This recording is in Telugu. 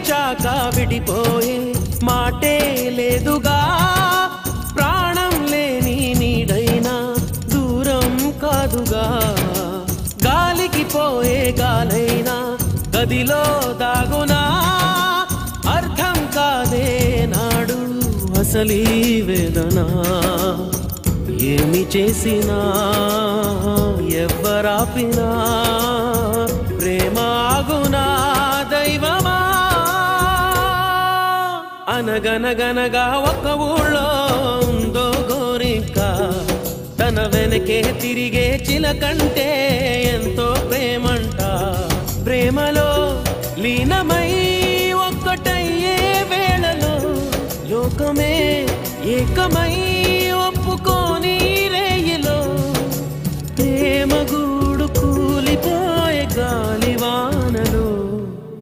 ప్రేమించాక విడిపోయే మాటే లేదుగా ప్రాణం లేని నీడైనా దూరం కాదుగా గాలికి పోయే గాలైనా గదిలో దాగునా అర్థం కాదే నాడు అసలీ వేదన ఏమి చేసినా ఎవ్వరాపినా ప్రేమ ఆగునా దైవమా అనగనగనగా ఒక ఊళ్ళో ఉందో గోరింక తన వెనకే తిరిగే చిలకంటే ఎంతో ప్రేమంట ప్రేమలో లీనమై ఒక్కటయ్యే వేళలో లోకమే ఏకమై